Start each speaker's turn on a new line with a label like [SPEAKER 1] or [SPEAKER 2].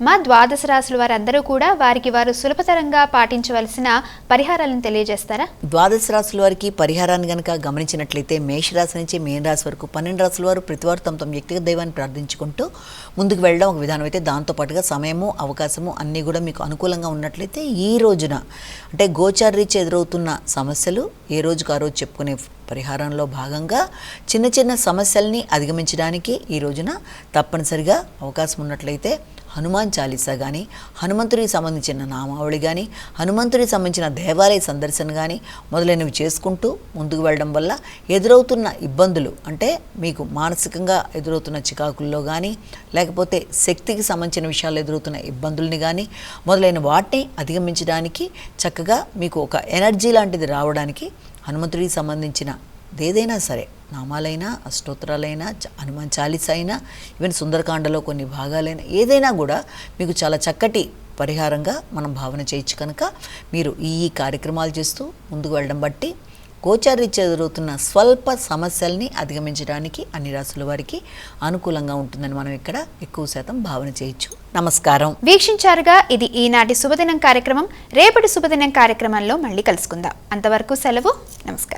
[SPEAKER 1] మా ద్వాదశ రాశుల వారందరూ కూడా వారికి వారు సులభతరంగా పాటించవలసిన పరిహారాలను తెలియజేస్తారా?
[SPEAKER 2] ద్వాదశ రాశుల వారికి పరిహారాన్ని గనక గమనించినట్లయితే మేషరాశి నుంచి మీన రాశి వరకు 12 రాశుల వారు ప్రతివారు తమ వ్యక్తిగత దైవాన్ని ప్రార్థించుకుంటూ ముందుకు వెళ్ళడం ఒక విధానం అయితే, దాంతోపాటుగా సమయము అవకాశము అన్నీ కూడా మీకు అనుకూలంగా ఉన్నట్లయితే ఈ రోజున అంటే గోచారరీత్యా ఎదురవుతున్న సమస్యలు ఏ రోజుకు ఆ రోజు చెప్పుకునే పరిహారంలో భాగంగా చిన్న చిన్న సమస్యల్ని అధిగమించడానికి ఈ రోజున తప్పనిసరిగా అవకాశం ఉన్నట్లయితే హనుమాన్ చాలీసా కానీ, హనుమంతుడికి సంబంధించిన నామావళి కానీ, హనుమంతుడికి సంబంధించిన దేవాలయ సందర్శన కానీ మొదలైనవి చేసుకుంటూ ముందుకు వెళ్ళడం వల్ల ఎదురవుతున్న ఇబ్బందులు అంటే మీకు మానసికంగా ఎదురవుతున్న చికాకుల్లో కానీ, లేకపోతే శక్తికి సంబంధించిన విషయాలు ఎదురవుతున్న ఇబ్బందుల్ని కానీ మొదలైన వాటిని అధిగమించడానికి చక్కగా మీకు ఒక ఎనర్జీ లాంటిది రావడానికి హనుమంతుడికి సంబంధించిన ఏదైనా సరే నామాలైనా, అష్టోత్తరాలైనా, హనుమాన్ చాలీసా అయినా, ఈవెన్ సుందరకాండలో కొన్ని భాగాలైనా ఏదైనా కూడా మీకు చాలా చక్కటి పరిహారంగా మనం భావన చేయొచ్చు. కనుక మీరు ఈ కార్యక్రమాలు చేస్తూ ముందుకు వెళ్ళడం బట్టి గోచారరీత్యా ఎదురవుతున్న స్వల్ప సమస్యల్ని అధిగమించడానికి అన్ని రాశుల వారికి అనుకూలంగా ఉంటుందని మనం ఇక్కడ ఎక్కువ శాతం భావన చేయొచ్చు. నమస్కారం.
[SPEAKER 1] వీక్షించారుగా, ఇది ఈనాటి శుభదినం కార్యక్రమం. రేపటి శుభదినం కార్యక్రమంలో మళ్ళీ కలుసుకుందాం. అంతవరకు సెలవు. నమస్కారం.